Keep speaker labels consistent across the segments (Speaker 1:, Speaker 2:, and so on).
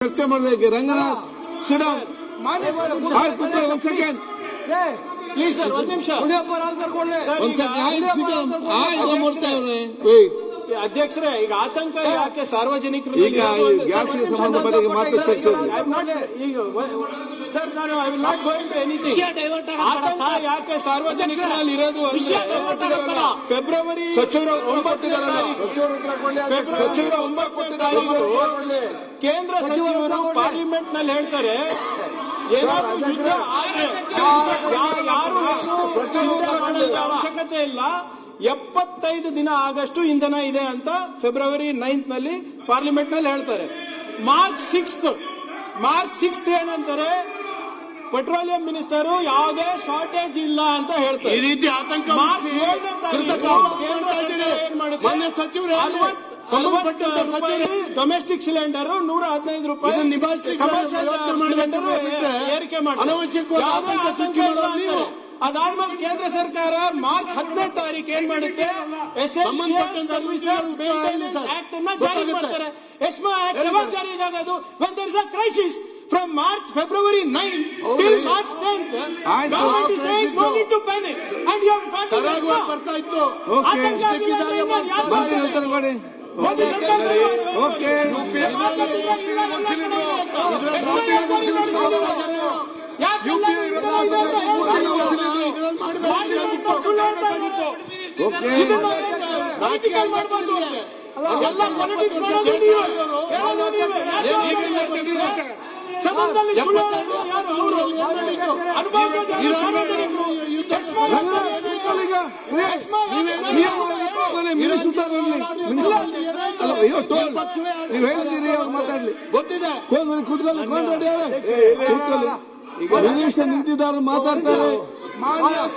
Speaker 1: ಚರ್ಚೆ ಮಾಡಬೇಕು. ರಂಗನಾಥ್ ಸಿಡೌನ್. ಒಂದ್ ಸೆಕೆಂಡ್
Speaker 2: ಪ್ಲೀಸ್ ಸರ್, ಒಂದ್ ನಿಮಿಷ. ಅಧ್ಯಕ್ಷರೇ, ಈಗ ಆತಂಕ ಯಾಕೆ ಸಾರ್ವಜನಿಕರು?
Speaker 1: ಈಗ ಗ್ಯಾಸ್ಗೆ ಸಂಬಂಧಪಟ್ಟ ಮಾತು ಚರ್ಚೆ.
Speaker 2: ಈಗ ಸರ್, ನಾನು I will not going to anything. ಆತಂಕ ಯಾಕೆ ಸಾರ್ವಜನಿಕರಲ್ಲಿ ಇರೋದು ಅಂದ್ರೆ ಫೆಬ್ರವರಿ
Speaker 1: ಸಚಿವರು
Speaker 2: ಕೇಂದ್ರ ಸಚಿವರು ಪಾರ್ಲಿಮೆಂಟ್ ನಲ್ಲಿ ಹೇಳ್ತಾರೆ, ಏನಾದ್ರೂ ಯುದ್ಧ ಆದ್ರೆ ಯಾರು ಅವಶ್ಯಕತೆ ಇಲ್ಲ, 75 ದಿನ ಆಗಷ್ಟು ಇಂಧನ ಇದೆ ಅಂತ ಫೆಬ್ರವರಿ 9 ನಲ್ಲಿ ಪಾರ್ಲಿಮೆಂಟ್ ನಲ್ಲಿ ಹೇಳ್ತಾರೆ. ಮಾರ್ಚ್ 6 ಏನಂತಾರೆ, ಪೆಟ್ರೋಲಿಯಂ ಮಿನಿಸ್ಟರ್ ಯಾವುದೇ ಶಾರ್ಟೇಜ್ ಇಲ್ಲ ಅಂತ ಹೇಳ್ತಾರೆ.
Speaker 3: ಈ ರೀತಿ ಆತಂಕ
Speaker 2: ಮಾರ್ಚ್ 7ನೇ ತಾರೀಕು ಏನ್ ಮಾಡುತ್ತೆ,
Speaker 3: ಸಚಿವರು
Speaker 2: ಡೊಮೆಸ್ಟಿಕ್ ಸಿಲಿಂಡರ್ 115 ರೂಪಾಯಿ, ಕಮರ್ಷಿಯಲ್ ಸಿಲಿಂಡರ್ ಏರಿಕೆ ಮಾಡ್ತಾರೆ. ಅದಾದ್ಮೇಲೆ ಕೇಂದ್ರ ಸರ್ಕಾರ ಮಾರ್ಚ್ 10ನೇ ತಾರೀಕು ಏನ್ ಮಾಡುತ್ತೆ, ಎಸೆನ್ಷಿಯಲ್ ಸರ್ವಿಸಸ್ ಮೇಂಟೆನೆನ್ಸ್ ಆಕ್ಟ್ ಅನ್ನ ಜಾರಿ ಮಾಡ್ತಾರೆ. ಎಸ್ಮಾ ಆಕ್ಟ್ ಯಾವಾಗ ಜಾರಿ ಇದಾಗೋದು? when there is a crisis. From February 9 till March 10th, government is saying no need to panic, and you have got to
Speaker 3: ಬರ್ತಾ ಇತ್ತು.
Speaker 1: ಉತ್ತರ ಕೊಡಿ.
Speaker 2: ಮೋದಿ ಸರ್ಕಾರ
Speaker 1: ಓಕೆ
Speaker 2: ಎಲ್ಲ ಪಾಲಿಟಿಕ್ಸ್ ಮಾಡೋದು ನೀವೇ, ಹೇಳೋದು ನೀವೇ. ಸದನದಲ್ಲಿ ಸುಳ್ಳು ಹೇಳೋದು ಯಾರು? ಅವರು ಅನುಭವಿಸೋದು ಯಾರು? ಸಾರ್ವಜನಿಕರು.
Speaker 1: ನೀವು ಹೇಳಿದ್ದೀರಿ, ಅವ್ರು ಮಾತಾಡ್ಲಿ.
Speaker 3: ಗೊತ್ತಿದೆ,
Speaker 1: ಕೂತ್ಕೊಳ್ಳಿ. ಮಿನಿಸ್ಟರ್ ನಿಂತಿದ್ದಾರೆ, ಮಾತಾಡ್ತಾರೆ.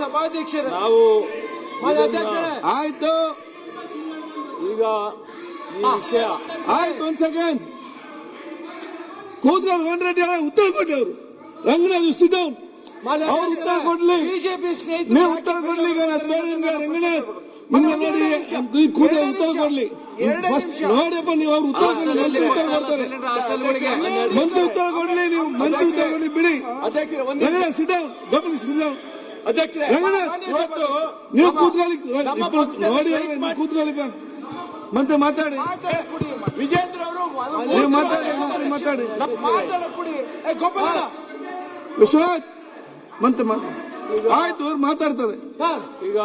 Speaker 2: ಸಭಾಧ್ಯಕ್ಷರೇ,
Speaker 1: ಆಯ್ತು,
Speaker 2: ಈಗ ಈ ವಿಷಯ
Speaker 1: ಆಯ್ತು. ಒಂದ್ ಸೆಕೆಂಡ್ ಕೂತ್ಕೊಂಡು ರೆಡ್ಡಿ ಅವರೇ ಉತ್ತರ ಕೊಡಿ. ಅವರು ರಂಗನಾಥ್ ಸಿಡೌನ್, ಅವ್ರು ಉತ್ತರ ಕೊಡ್ಲಿ. ನೀವು ಉತ್ತರ ಕೊಡ್ಲಿ. ಈಗ ರಂಗನಾಥ್ ನಿಮ್ಗೆ ನೋಡಿ ಕೂದ ಉತ್ತರ ಕೊಡ್ಲಿ. ಫಸ್ಟ್ ನೋಡಿಯಪ್ಪ, ನೀವು ಅವ್ರು ಉತ್ತರ ಕೊಡ್ಲಿ. ಮಂತ್ರಿ ಉತ್ತರ ಕೊಡ್ತಾರೆ. ಮಂತ್ರಿ ಉತ್ತರ ಕೊಡ್ಲಿ. ನೀವು ಮಂತ್ರಿ ಉತ್ತರ ಕೊಡ್ಲಿ, ಬಿಡಿ. Ranganath sit down, double sit down. Ranganath ನೀವು ಕೂತ್ಕೊಳ್ಳಿ. ನೋಡಿ ಕೂತ್ಕೊಳ್ಳಿ. ಮಂತ್ರಿ ಮಾತಾಡಿ.
Speaker 2: ವಿಜೇಂದ್ರ ಅವರು
Speaker 1: ನೀವು ಮಾತಾಡಿ. ವಿಶ್ವನಾಥ್ ಮಂತ್ರಿ ಆಯ್ತು, ಅವ್ರು ಮಾತಾಡ್ತಾರೆ.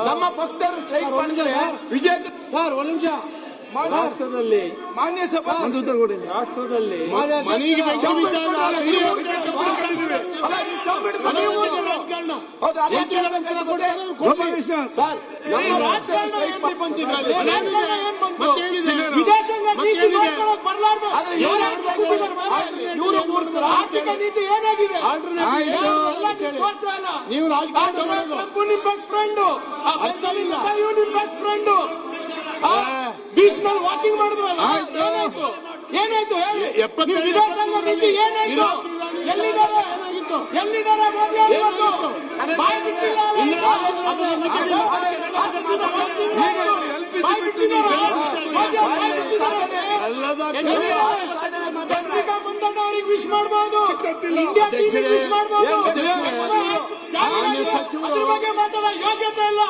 Speaker 2: ನಮ್ಮ ಪಕ್ಷದವರು ಸ್ಟ್ರೈಕ್ ಮಾಡಿದರೆ ವಿಜೇಂದ್ರ ಸರ್, ಒಂದ್ ನಿಮಿಷ. ರಾಷ್ಟ್ರದಲ್ಲಿ ಮಾನ್ಯ ಸಭಾ
Speaker 1: ಉತ್ತರ ಕೊಡಿ.
Speaker 2: ರಾಷ್ಟ್ರದಲ್ಲಿ ವಿದೇಶಾಂಗ ನೀತಿ ಬರಲಾರ್ದು ಆರ್ಥಿಕ ನೀತಿ ಏನಾಗಿದೆ?
Speaker 3: ನೀವು ರಾಜಕಾರಣ
Speaker 2: ನಿಮ್ ಬೆಸ್ಟ್ ಫ್ರೆಂಡ್, ನಿಮ್ ಬೆಸ್ಟ್ ಫ್ರೆಂಡ್ ಬೀಚ್ ನಲ್ಲಿ ವಾಕಿಂಗ್ ಮಾಡಿದ್ರಲ್ಲ, ಏನಾಯ್ತು ಹೇಳಿ? ವಿದೇಶಾಂಗ ನೀತಿ ಏನಾಯ್ತು? ಎಲ್ಲಿದ್ದಾರೆ ಮೋದಿ ಅವರು? ಮಂದಣ್ಣ ಅವರಿಗೆ ವಿಶ್ ಮಾಡಬಹುದು, ಇಂಡಿಯಾ ಟಿವಿ ವಿಶ್ ಮಾಡಬಹುದು. ಅದ್ರ ಬಗ್ಗೆ ಮಾತಾಡೋ ಯೋಗ್ಯತೆ ಇಲ್ಲ.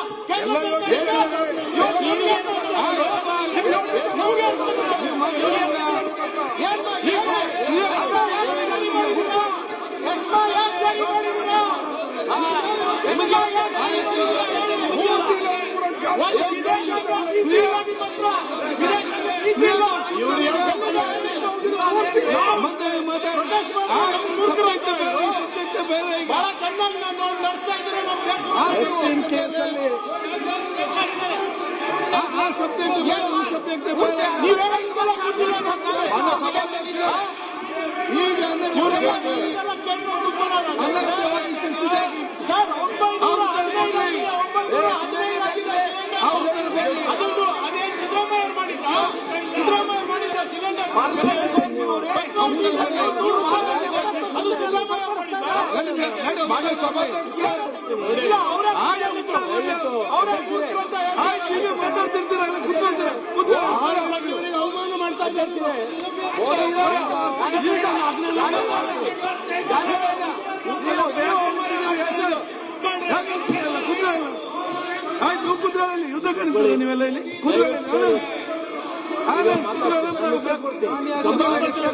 Speaker 2: ಬಹಳ ಚೆನ್ನಾಗಿ ನಡೆಸ್ತಾ ಇದ್ದಾರೆ ನಮ್ಮ ದೇಶ.
Speaker 1: ಕೇಸಲ್ಲಿ ಆ ಸಬ್ಜೆಕ್ಟ್ ಸಬ್ಜೆಕ್ಟ್ ಈಗ ಅನಗತ್ಯವಾಗಿ ಚರ್ಚಿಸಿದಾಗಿ
Speaker 2: ಅದೇನು ಸಿದ್ದರಾಮಯ್ಯ ಮಾಡಿದ್ದ ಸಿಲಿಂಡರ್
Speaker 1: ಮಾತಾಡ್ತಿರ್ತೀರ, ಕೂತ್ಕೊಳ್ತೀರ.
Speaker 3: ಅವಮಾನ ಮಾಡ್ತಾ
Speaker 1: ಆಯ್ತು, ಕುದುರೆಯಲ್ಲಿ ಯುದ್ಧ ಕಣಿತಾರೆ ನೀವೆಲ್ಲ ಇಲ್ಲಿ ಕುದುರೆಯಲ್ಲಿ ಆನಂದ್ ಆನಂದ್ ಕುದುರೆ